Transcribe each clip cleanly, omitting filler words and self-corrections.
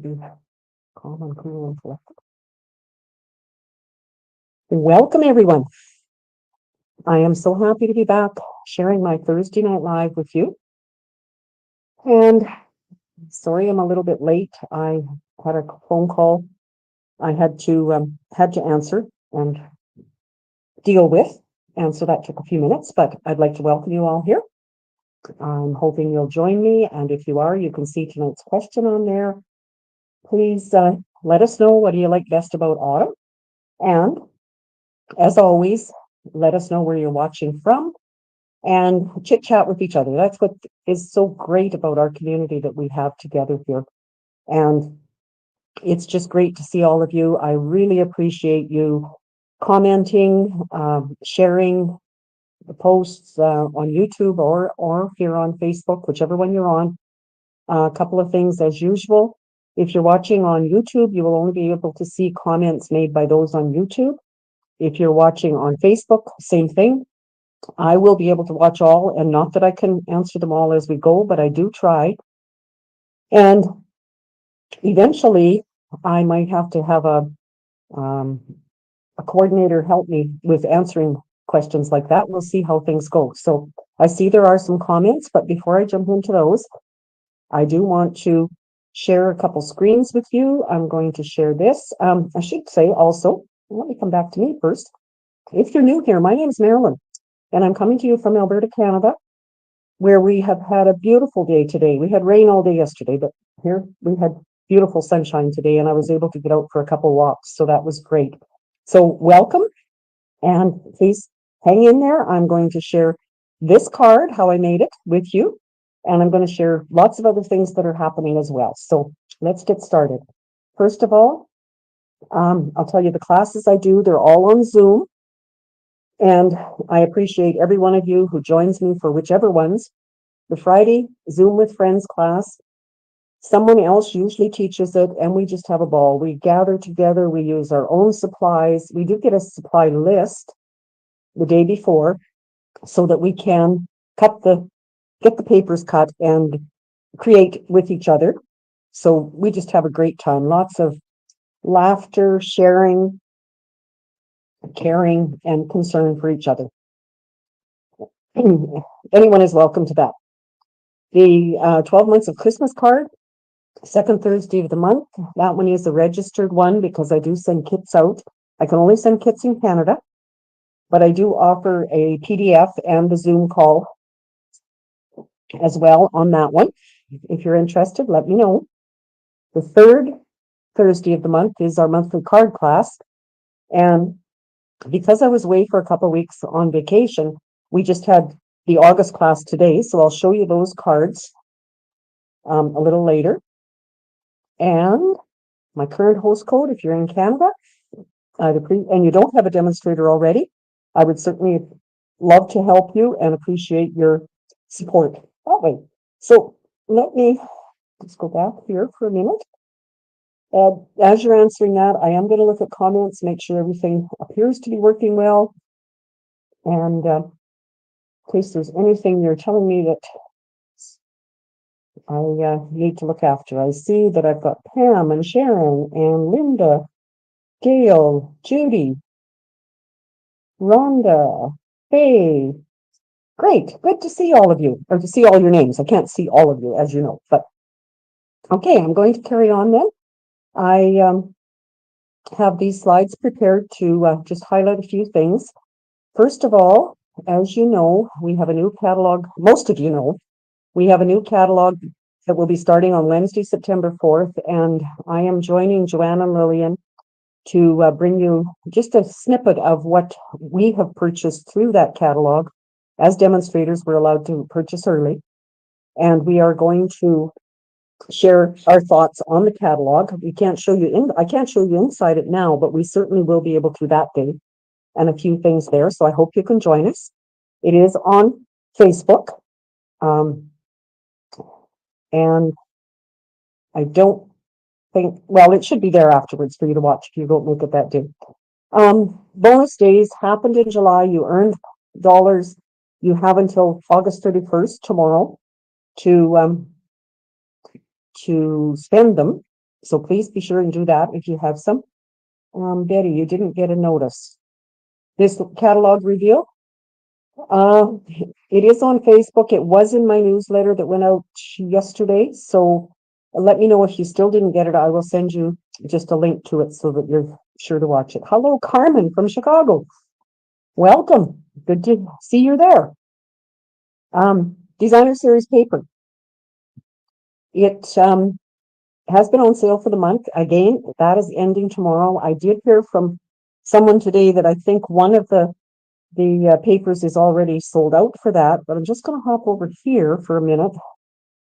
Be calm and cool and collected. Welcome, everyone. I am so happy to be back sharing my Thursday Night Live with you. And sorry, I'm a little bit late. I had a phone call I had to answer and deal with, and so that took a few minutes. But I'd like to welcome you all here. I'm hoping you'll join me, and if you are, you can see tonight's question on there. Please let us know, what do you like best about autumn, and as always, let us know where you're watching from and chit chat with each other. That's what is so great about our community that we have together here. And it's just great to see all of you. I really appreciate you commenting, sharing the posts on YouTube or here on Facebook, whichever one you're on. A couple of things as usual. If you're watching on YouTube, you will only be able to see comments made by those on YouTube. If you're watching on Facebook, same thing. I will be able to watch all, and not that I can answer them all as we go, but I do try. And eventually, I might have to have a coordinator help me with answering questions like that. We'll see how things go. So I see there are some comments, but before I jump into those, I do want to share a couple screens with you. I'm going to share this. I should say also, let me come back to me first. If you're new here, my name is Marilyn, and I'm coming to you from Alberta, Canada, where we have had a beautiful day today. We had rain all day yesterday, but here we had beautiful sunshine today, and I was able to get out for a couple walks, so that was great. So welcome, and please hang in there. I'm going to share this card, how I made it, with you, and I'm going to share lots of other things that are happening as well. So let's get started. First of all, I'll tell you the classes I do. They're all on Zoom. And I appreciate every one of you who joins me for whichever ones. The Friday Zoom with Friends class, someone else usually teaches it, and we just have a ball. We gather together, we use our own supplies. We do get a supply list the day before so that we can get the papers cut and create with each other. So we just have a great time. Lots of laughter, sharing, caring, and concern for each other. Anyone is welcome to that. The 12 months of Christmas card, second Thursday of the month. That one is a registered one because I do send kits out. I can only send kits in Canada, but I do offer a PDF and the Zoom call as well on that one. If you're interested, let me know. The third Thursday of the month is our monthly card class. And because I was away for a couple of weeks on vacation, we just had the August class today. So I'll show you those cards a little later. And my current host code, if you're in Canada, and you don't have a demonstrator already, I would certainly love to help you and appreciate your support that way. So let me just go back here for a minute. As you're answering that, I am going to look at comments, make sure everything appears to be working well. And in case there's anything you're telling me that I need to look after. I see that I've got Pam and Sharon and Linda, Gail, Judy, Rhonda, hey, great, good to see all of you, or to see all your names. I can't see all of you, as you know, but okay, I'm going to carry on then. I have these slides prepared to just highlight a few things. First of all, as you know, we have a new catalog. Most of you know, we have a new catalog that will be starting on Wednesday, September 4th, and I am joining Joanna and Lillian to bring you just a snippet of what we have purchased through that catalog. As demonstrators, we're allowed to purchase early, and we are going to share our thoughts on the catalog. I can't show you inside it now, but we certainly will be able to that day, and a few things there. So I hope you can join us. It is on Facebook. And I don't think, well, it should be there afterwards for you to watch if you don't make it that day. Bonus days happened in July. You earned dollars. You have until August 31st, tomorrow, to spend them. So please be sure and do that if you have some. Betty, you didn't get a notice. This catalog reveal, uh, it is on Facebook. It was in my newsletter that went out yesterday. So let me know if you still didn't get it. I will send you just a link to it so that you're sure to watch it. Hello, Carmen from Chicago. Welcome. Good to see you there. Designer Series paper. It has been on sale for the month. Again, that is ending tomorrow. I did hear from someone today that I think one of the papers is already sold out for that, but I'm just going to hop over here for a minute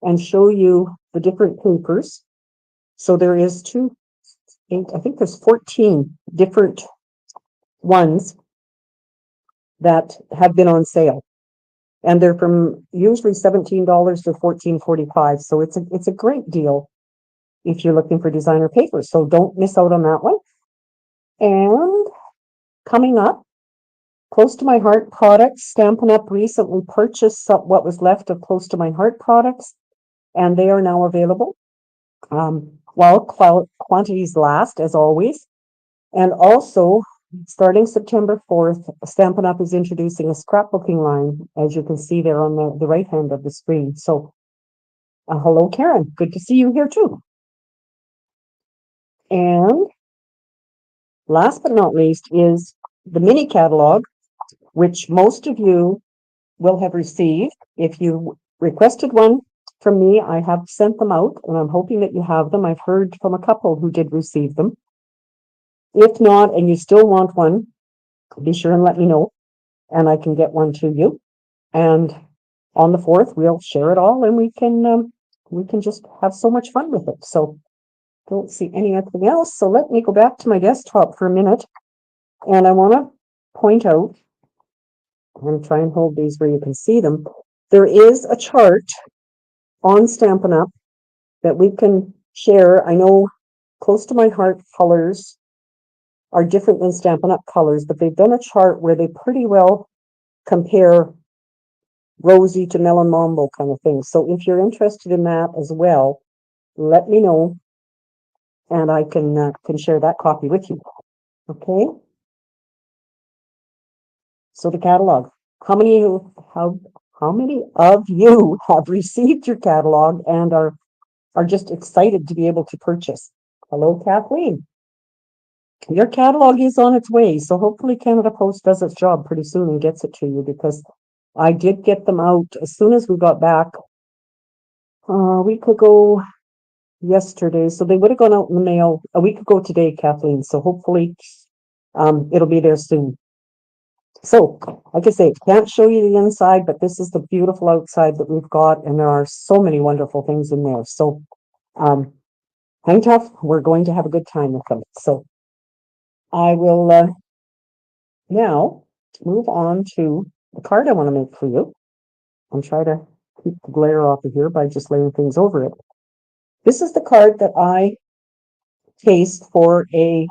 and show you the different papers. So there is I think there's 14 different ones that have been on sale. And they're from usually $17 to $14.45. So it's a great deal if you're looking for designer papers. So don't miss out on that one. And coming up, Close to My Heart products. Stampin' Up recently purchased what was left of Close to My Heart products, and they are now available while quantities last, as always. And also, starting September 4th, Stampin' Up is introducing a scrapbooking line, as you can see there on the right hand of the screen. So, hello, Karen. Good to see you here too. And last but not least is the mini catalog, which most of you will have received. If you requested one from me, I have sent them out, and I'm hoping that you have them. I've heard from a couple who did receive them. If not, and you still want one, be sure and let me know, and I can get one to you. And on the 4th, we'll share it all, and we can just have so much fun with it. So don't see anything else. So let me go back to my desktop for a minute, and I want to point out, I'm going to try and hold these where you can see them. There is a chart on Stampin' Up that we can share. I know Close to My Heart colors are different than Stampin' Up colors, but they've done a chart where they pretty well compare rosy to melon mambo kind of thing. So if you're interested in that as well, let me know, and I can share that copy with you. Okay. So the catalog. How many of you have received your catalog and are just excited to be able to purchase? Hello, Kathleen. Your catalog is on its way, so hopefully Canada Post does its job pretty soon and gets it to you, because I did get them out as soon as we got back a week ago yesterday. So they would have gone out in the mail a week ago today, Kathleen. So hopefully it'll be there soon. So, like I say, can't show you the inside, but this is the beautiful outside that we've got, and there are so many wonderful things in there. So, hang tough. We're going to have a good time with them. So, I will now move on to the card I want to make for you. I'm trying to keep the glare off of here by just laying things over it. This is the card that I cased for a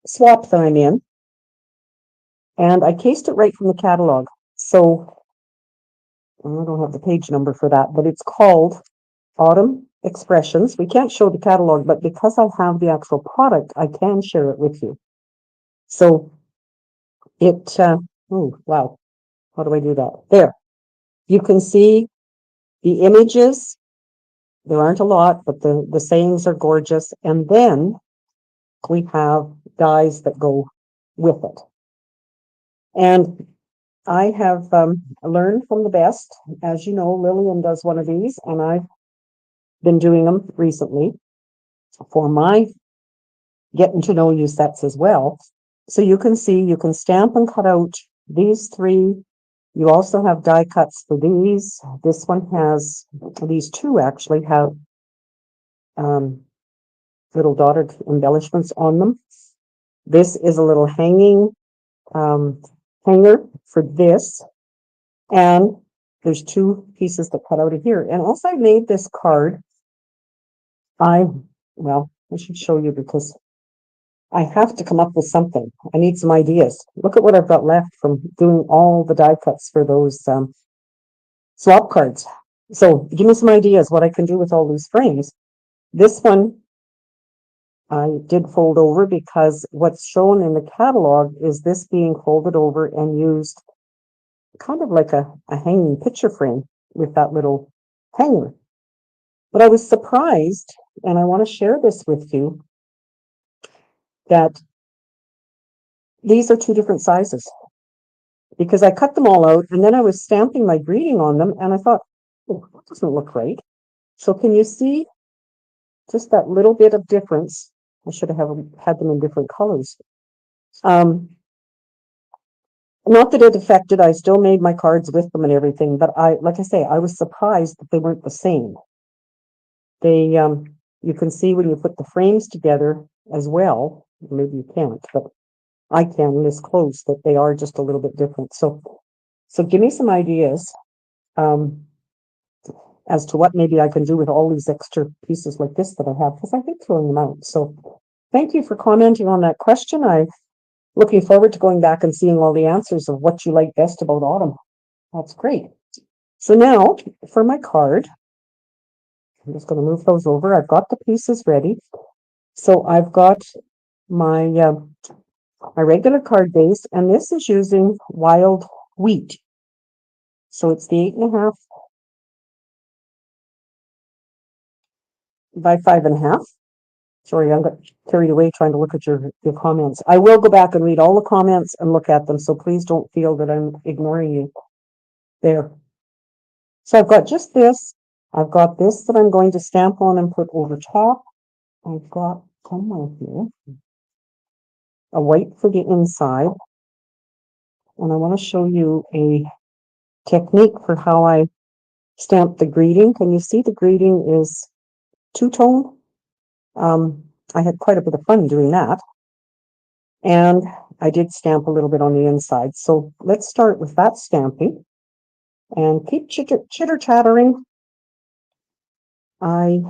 swap that I'm in, and I cased it right from the catalog. So I don't have the page number for that, but it's called Autumn Expressions. We can't show the catalog, but because I have the actual product, I can share it with you. So it, oh, wow. How do I do that? There. You can see the images. There aren't a lot, but the sayings are gorgeous. And then we have dies that go with it. And I have learned from the best. As you know, Lillian does one of these, and I've been doing them recently for my getting to know you sets as well. So you can see, you can stamp and cut out these 3. You also have die cuts for these. This one has, these 2 actually have little dotted embellishments on them. This is a little hanging hanger for this. And there's 2 pieces that cut out of here. And also I made this card. I should show you, because I have to come up with something. I need some ideas. Look at what I've got left from doing all the die cuts for those swap cards. So give me some ideas what I can do with all these frames. This one I did fold over because what's shown in the catalog is this being folded over and used kind of like a hanging picture frame with that little hanger. But I was surprised, and I want to share this with you, that these are two different sizes, because I cut them all out and then I was stamping my greeting on them and I thought, oh, that doesn't look right. So can you see just that little bit of difference? I should have had them in different colors. Not that it affected, I still made my cards with them and everything, but like I say, I was surprised that they weren't the same. They, you can see when you put the frames together as well, maybe you can't, but I can this close, that they are just a little bit different. So give me some ideas, as to what maybe I can do with all these extra pieces like this that I have, because I hate throwing them out. So thank you for commenting on that question. I'm looking forward to going back and seeing all the answers of what you like best about autumn. That's great. So now for my card, I'm just going to move those over. I've got the pieces ready. So I've got my my regular card base, and this is using wild wheat. So it's the 8.5 by 5.5. Sorry, I got carried away trying to look at your comments. I will go back and read all the comments and look at them, so please don't feel that I'm ignoring you there. So I've got just this. I've got this that I'm going to stamp on and put over top. I've got somewhere here a white for the inside. And I want to show you a technique for how I stamp the greeting. Can you see the greeting is two-tone? I had quite a bit of fun doing that. And I did stamp a little bit on the inside. So let's start with that stamping and keep chitter-chattering. I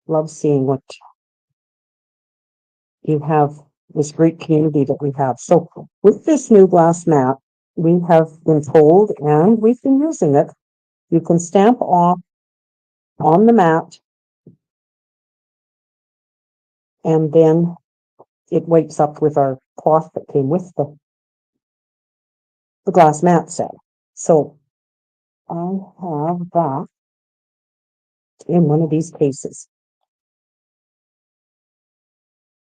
love seeing what you have, this great community that we have. So with this new glass mat, we have been told, and we've been using it, you can stamp off on the mat, and then it wipes up with our cloth that came with the glass mat set. So I have that in one of these cases.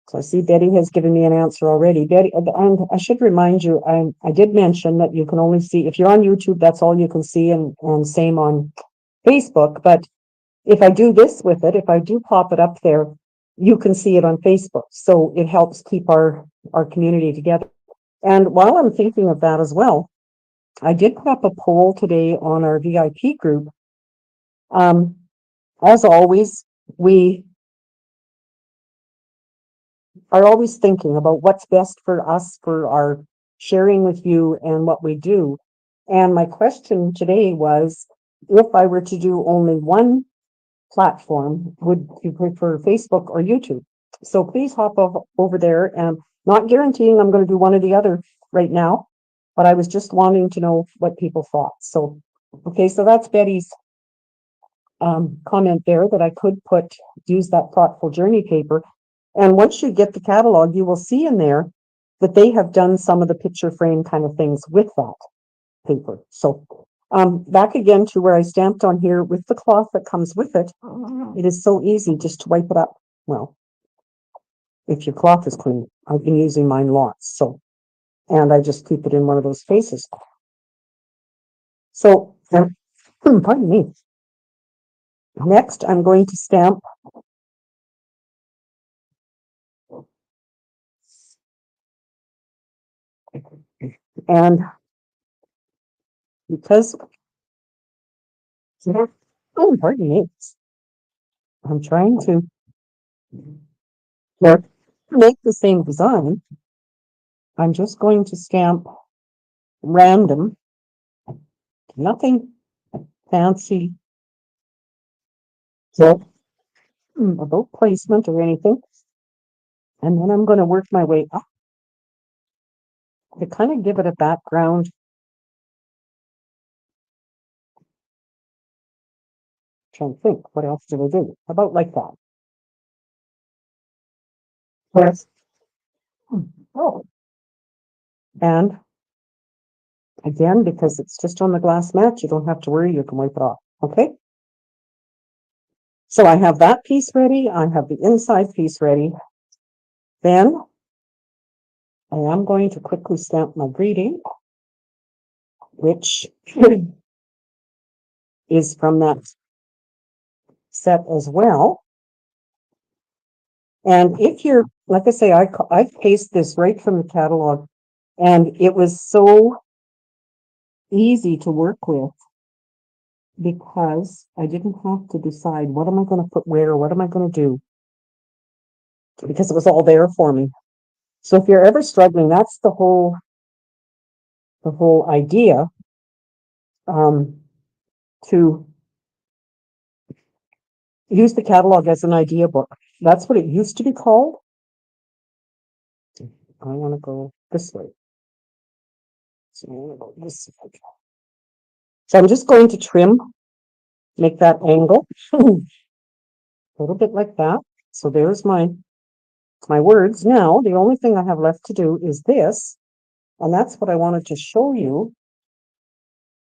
So I see Betty has given me an answer already. Betty, and I should remind you, I did mention that you can only see, if you're on YouTube, that's all you can see, and same on Facebook. But if I do this with it, if I do pop it up there, you can see it on Facebook. So it helps keep our community together. And while I'm thinking of that as well, I did put up a poll today on our VIP group. As always, we are always thinking about what's best for us, for our sharing with you and what we do. And my question today was, if I were to do only one platform, would you prefer Facebook or YouTube? So please hop over there, and not guaranteeing I'm going to do one or the other right now, but I was just wanting to know what people thought. So, okay, so that's Betty's comment there, that I could use that thoughtful journey paper. And once you get the catalog, you will see in there that they have done some of the picture frame kind of things with that paper. So back again to where I stamped on here with the cloth that comes with it. It is so easy just to wipe it up. Well, if your cloth is clean, I've been using mine lots. So, and I just keep it in one of those spaces. So, pardon me. Next, I'm going to stamp and because pardon me, I'm trying to make the same design. I'm just going to stamp random, nothing fancy, so about placement or anything. And then I'm going to work my way up to kind of give it a background. Trying to think, what else did I do? How about like that? Yes. Oh, and again, because it's just on the glass mat, you don't have to worry, you can wipe it off. Okay. So I have that piece ready. I have the inside piece ready. Then I am going to quickly stamp my greeting, which is from that set as well. And if you're, like I say, I pasted this right from the catalog, and it was so easy to work with because I didn't have to decide what am I going to put where, what am I going to do, because it was all there for me. So if you're ever struggling, that's the whole idea, to use the catalog as an idea book. That's what it used to be called. I want to go this way. So I want to go this way. So I'm just going to trim, make that angle a little bit like that. So there's my words. Now, the only thing I have left to do is this, and that's what I wanted to show you.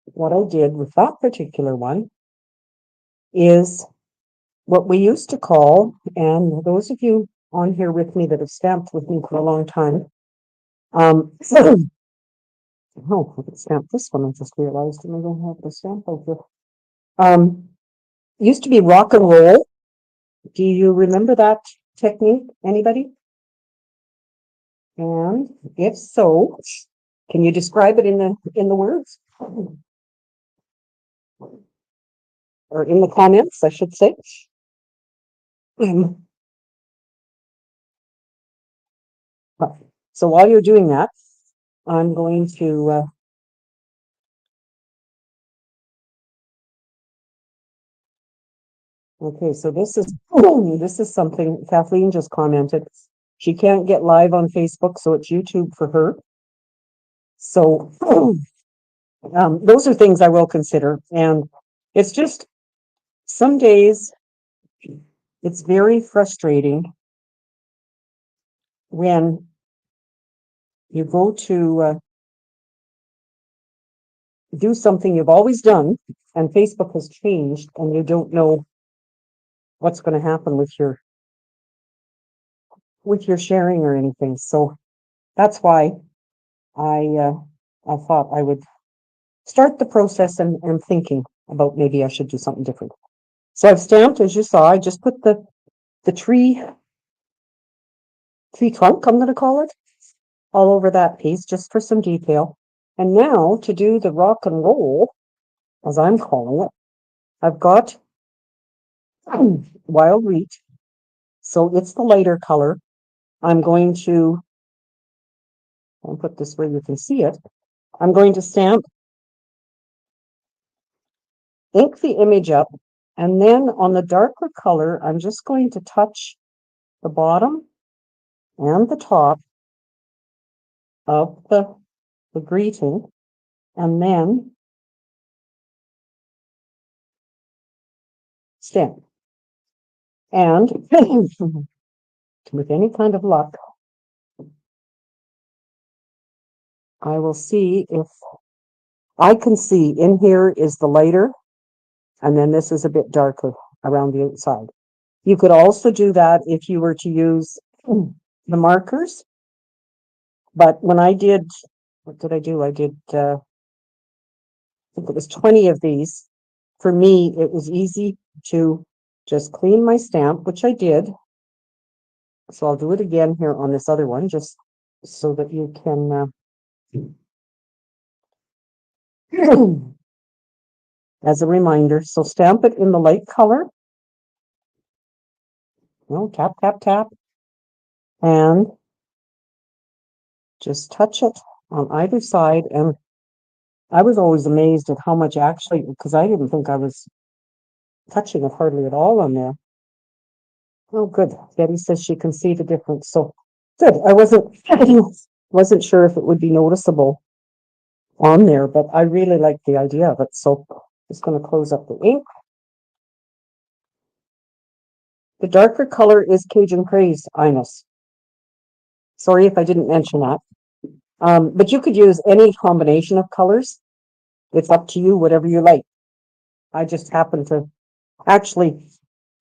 What I did with that particular one is what we used to call, and those of you on here with me that have stamped with me for a long time, oh, I could stamp this one. I just realized I don't have the stamp over. Used to be rock and roll. Do you remember that technique? Anybody? And if so, can you describe it in the words? Or in the comments, I should say. So while you're doing that, I'm going to okay, so this is something Kathleen just commented. She can't get live on Facebook, so it's YouTube for her. So those are things I will consider. And it's just some days it's very frustrating when you go to do something you've always done and Facebook has changed and you don't know what's going to happen with your sharing or anything. So that's why I thought I would start the process and thinking about maybe I should do something different. So I've stamped, as you saw, I just put the tree trunk, I'm going to call it, all over that piece just for some detail. And now to do the rock and roll, as I'm calling it, I've got wild wheat. So it's the lighter color. I'm going to, I'll put this where you can see it. I'm going to stamp, ink the image up, and then on the darker color, I'm just going to touch the bottom and the top of the greeting, and then stamp. And with any kind of luck, I will see if I can see in here is the lighter, and then this is a bit darker around the outside. You could also do that if you were to use the markers. But when I did, what did I do? I did, I think it was 20 of these. For me, it was easy to just clean my stamp, which I did. So I'll do it again here on this other one, just so that you can, as a reminder. So stamp it in the light color. No, tap, tap, tap. And just touch it on either side. And I was always amazed at how much actually, because I didn't think I was touching it hardly at all on there. Oh, good. Betty says she can see the difference. So good. I wasn't sure if it would be noticeable on there, but I really like the idea of it. So just going to close up the ink. The darker color is Cajun Craze, Ines. Sorry if I didn't mention that. But you could use any combination of colors. It's up to you, whatever you like. I just happened to, actually,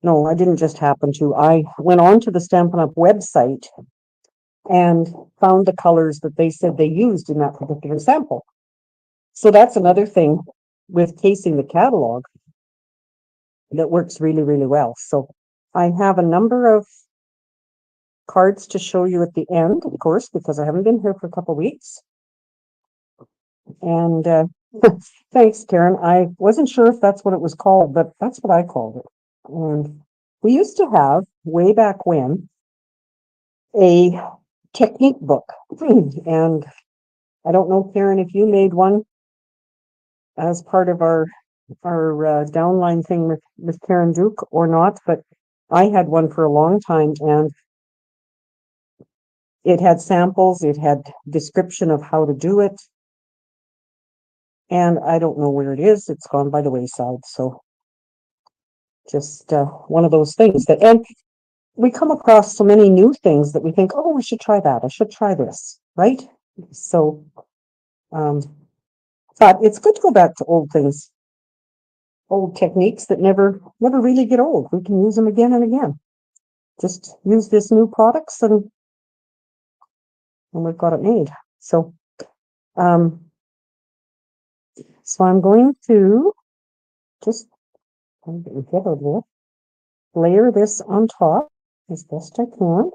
no, I didn't just happen to. I went on to the Stampin' Up! Website and found the colors that they said they used in that particular sample. So that's another thing with casing the catalog that works really, really well. So I have a number of cards to show you at the end, of course, because I haven't been here for a couple of weeks. And thanks, Karen. I wasn't sure if that's what it was called, but that's what I called it. And we used to have, way back when, a technique book. And I don't know, Karen, if you made one as part of our downline thing with Karen Duke or not, but I had one for a long time, and it had samples, it had description of how to do it, and I don't know where it is. It's gone by the wayside. So just one of those things that, and we come across so many new things that we think, oh, we should try that. I should try this, right? So, but it's good to go back to old things, old techniques that never really get old. We can use them again and again. Just use this new products and we've got it made. So, so I'm going to just layer this on top as best I can.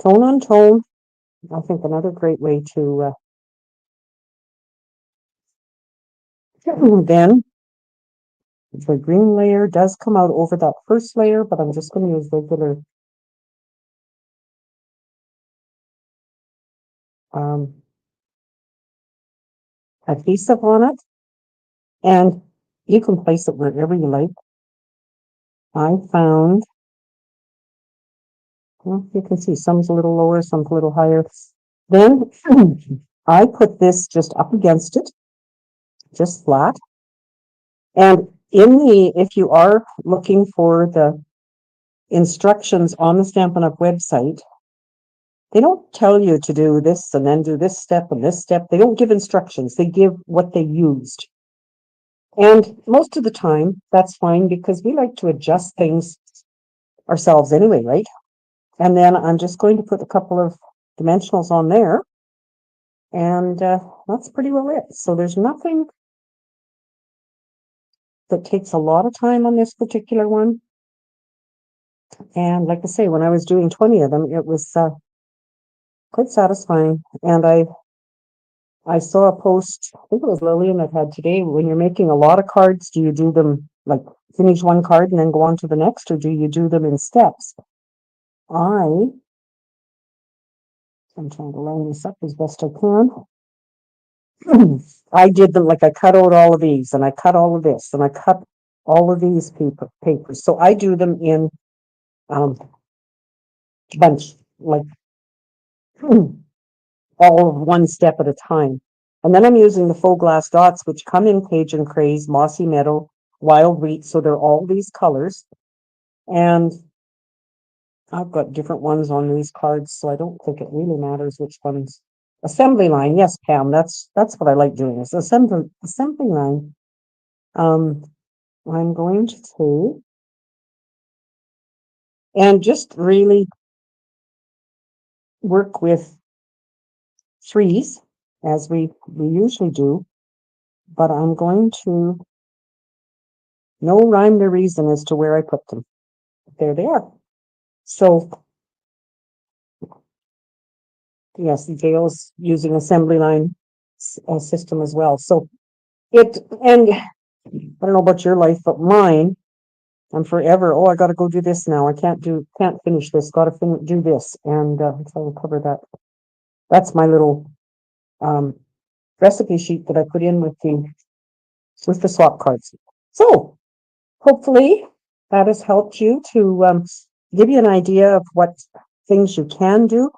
Tone on tone. I think another great way to then the green layer does come out over that first layer, but I'm just going to use regular adhesive on it, and you can place it wherever you like. I found, well, you can see some's a little lower, some's a little higher. Then I put this just up against it, just flat. And if you are looking for the instructions on the Stampin' Up! Website, they don't tell you to do this and then do this step and this step. They don't give instructions. They give what they used. And most of the time, that's fine because we like to adjust things ourselves anyway, right? And then I'm just going to put a couple of dimensionals on there. And that's pretty well it. So there's nothing that takes a lot of time on this particular one. And like I say, when I was doing 20 of them, it was quite satisfying. And I saw a post, I think it was Lillian that had today, when you're making a lot of cards, do you do them like finish one card and then go on to the next, or do you do them in steps? I'm trying to line this up as best I can. I did them like I cut out all of these, and I cut all of this, and I cut all of these papers. So I do them in bunch, like all of one step at a time. And then I'm using the faux glass dots, which come in Cajun Craze, Mossy Meadow, Wild Wheat. So they're all these colors. And I've got different ones on these cards, so I don't think it really matters which ones. Assembly line, yes, Pam, that's what I like doing, is assembly line. I'm going to take and just really work with threes as we usually do, but I'm going to no rhyme or reason as to where I put them. There they are. So yes, Gail's using assembly line system as well. So and I don't know about your life, but mine, I'm forever, oh, I got to go do this now. I can't finish this, got to do this. And so I'll cover that. That's my little recipe sheet that I put in with the swap cards. So hopefully that has helped you to give you an idea of what things you can do.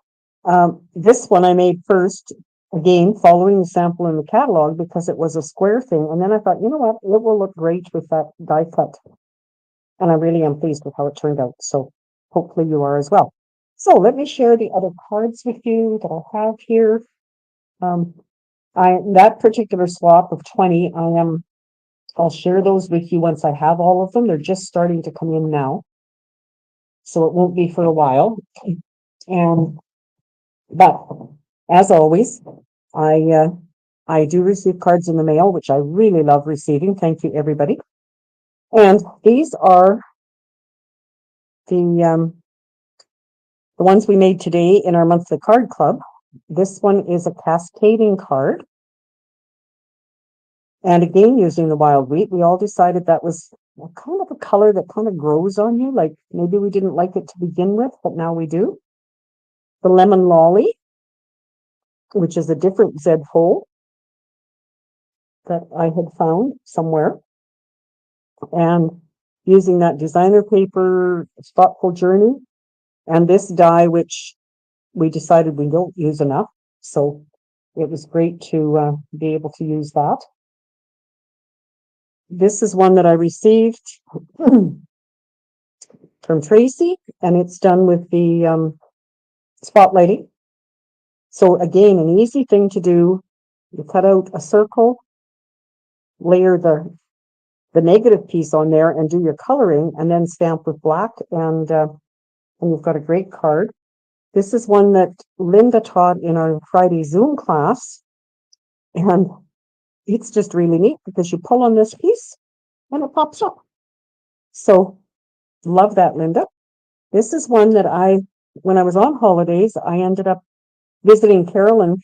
This one I made first, again, following the sample in the catalog, because it was a square thing. And then I thought, you know what, it will look great with that die cut and I really am pleased with how it turned out. So hopefully you are as well. So let me share the other cards with you that I have here. That particular swap of 20, I'll share those with you once I have all of them. They're just starting to come in now, so it won't be for a while. But as always, I do receive cards in the mail, which I really love receiving. Thank you, everybody. And these are the ones we made today in our monthly card club. This one is a cascading card. And again, using the wild wheat, we all decided that was kind of a color that kind of grows on you. Like maybe we didn't like it to begin with, but now we do. The lemon lolly, which is a different Z fold that I had found somewhere. And using that designer paper, thoughtful journey, and this die, which we decided we don't use enough. So it was great to be able to use that. This is one that I received from Tracy, and it's done with the spotlighting. So again, an easy thing to do. You cut out a circle, layer the negative piece on there and do your coloring, and then stamp with black, and you've got a great card. This is one that Linda taught in our Friday Zoom class, and it's just really neat because you pull on this piece and it pops up. So love that, Linda. This is one that when I was on holidays, I ended up visiting Carolyn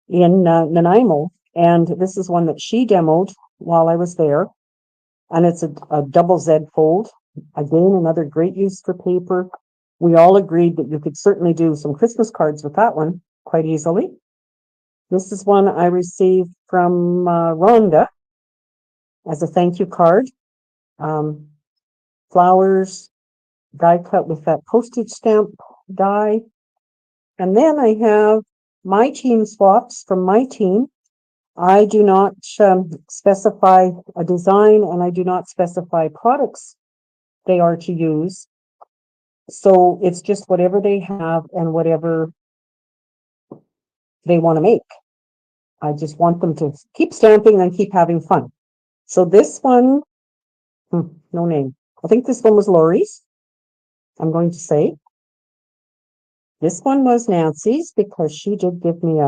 in Nanaimo, and this is one that she demoed while I was there. And it's a double Z fold. Again, another great use for paper. We all agreed that you could certainly do some Christmas cards with that one quite easily. This is one I received from Rhonda as a thank you card. Flowers, die cut with that postage stamp die. And then I have my team swaps from my team. I do not specify a design, and I do not specify products they are to use. So it's just whatever they have and whatever they want to make. I just want them to keep stamping and keep having fun. So this one, no name. I think this one was Lori's, I'm going to say. This one was Nancy's because she did give me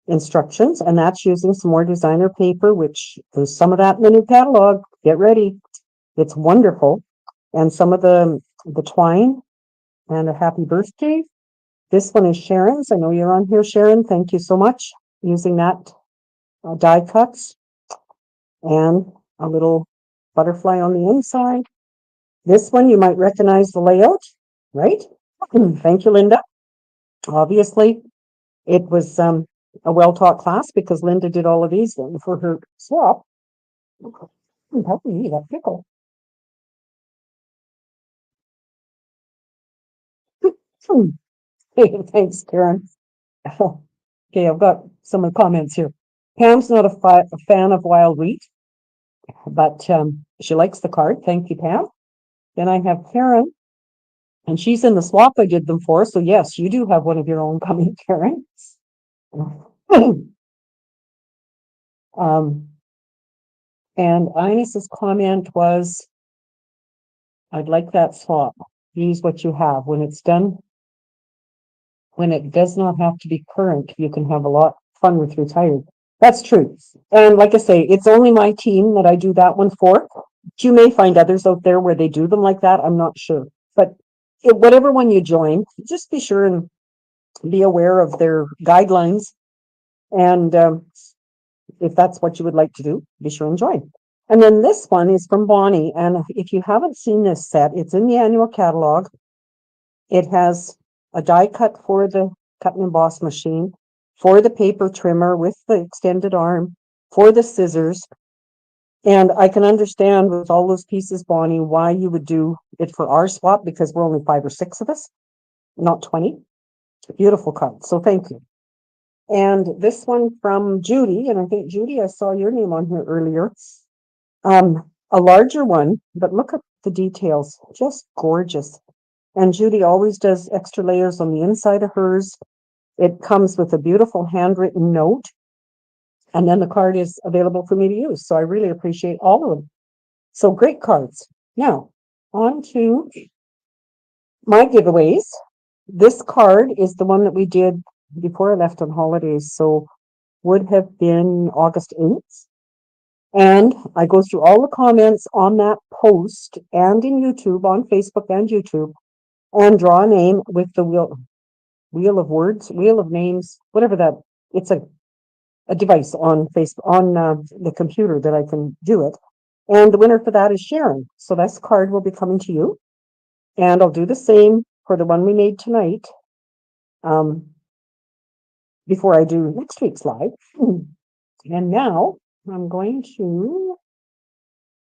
instructions, and that's using some more designer paper, which there's some of that in the new catalog. Get ready. It's wonderful. And some of the twine and a happy birthday. This one is Sharon's. I know you're on here, Sharon. Thank you so much. Using that die cuts and a little butterfly on the inside. This one, you might recognize the layout, right? Thank you, Linda. Obviously, it was a well-taught class because Linda did all of these for her swap. Help me eat that pickle. Hey, thanks, Karen. Okay, I've got some comments here. Pam's not a fan of wild wheat, but she likes the card. Thank you, Pam. Then I have Karen, and she's in the swap I did them for. So yes, you do have one of your own coming, Karen. And Inez's comment was, I'd like that swap. Use what you have. When it's done, when it does not have to be current, you can have a lot of fun with retired. That's true. And like I say, it's only my team that I do that one for. You may find others out there where they do them like that. I'm not sure. But whatever one you join, just be sure and be aware of their guidelines. And if that's what you would like to do, be sure and join. And then this one is from Bonnie. And if you haven't seen this set, it's in the annual catalog. It has a die cut for the cut and emboss machine, for the paper trimmer with the extended arm, for the scissors. And I can understand with all those pieces, Bonnie, why you would do it for our swap, because we're only 5 or 6 of us, not 20. Beautiful card. So thank you. And this one from Judy, and I think Judy, I saw your name on here earlier. A larger one, but look at the details. Just gorgeous. And Judy always does extra layers on the inside of hers. It comes with a beautiful handwritten note. And then the card is available for me to use. So I really appreciate all of them. So great cards. Now, on to my giveaways. This card is the one that we did before I left on holidays. So would have been August 8th. And I go through all the comments on that post and in YouTube, on Facebook and YouTube, and draw a name with the wheel of words, wheel of names, whatever that. It's a device on Facebook, on the computer that I can do it. And the winner for that is Sharon. So this card will be coming to you. And I'll do the same for the one we made tonight. Before I do next week's live. And now I'm going to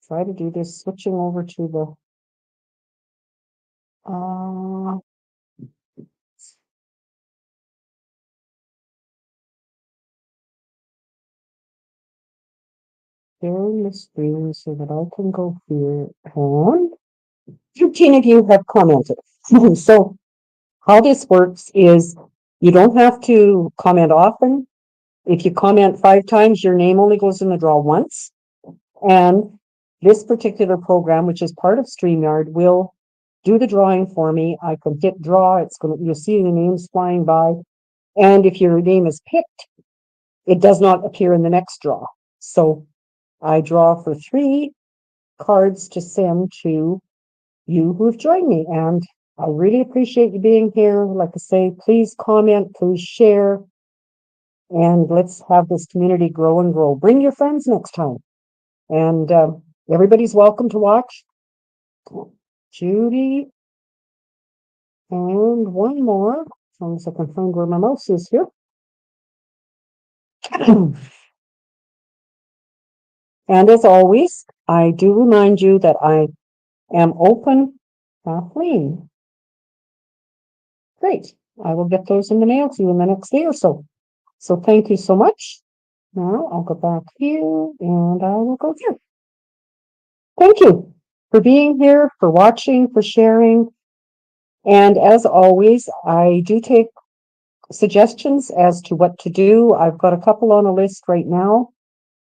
try to do this, switching over to the sharing the screen so that I can go here. And 15 of you have commented. So how this works is you don't have to comment often. If you comment 5 times, your name only goes in the draw once. And this particular program, which is part of StreamYard, will do the drawing for me. I can hit draw. You'll see the names flying by. And if your name is picked, it does not appear in the next draw. So I draw for 3 cards to send to you who have joined me. And I really appreciate you being here. Like I say, please comment, please share. And let's have this community grow and grow. Bring your friends next time. And everybody's welcome to watch. Judy. And one more. As long as I can find where my mouse is here. And as always, I do remind you that I am open. Kathleen. Great. I will get those in the mail to you in the next day or so. So thank you so much. Now I'll go back here and I will go here. Thank you for being here, for watching, for sharing. And as always, I do take suggestions as to what to do. I've got a couple on a list right now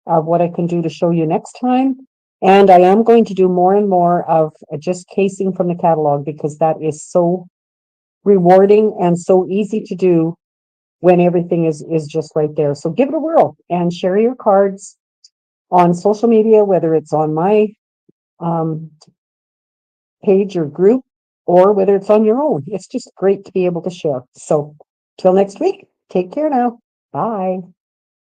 of what I can do to show you next time. And I am going to do more and more of just casing from the catalog because that is so rewarding and so easy to do when everything is just right there. So give it a whirl and share your cards on social media, whether it's on my page or group or whether it's on your own. It's just great to be able to share. So till next week, take care now. Bye.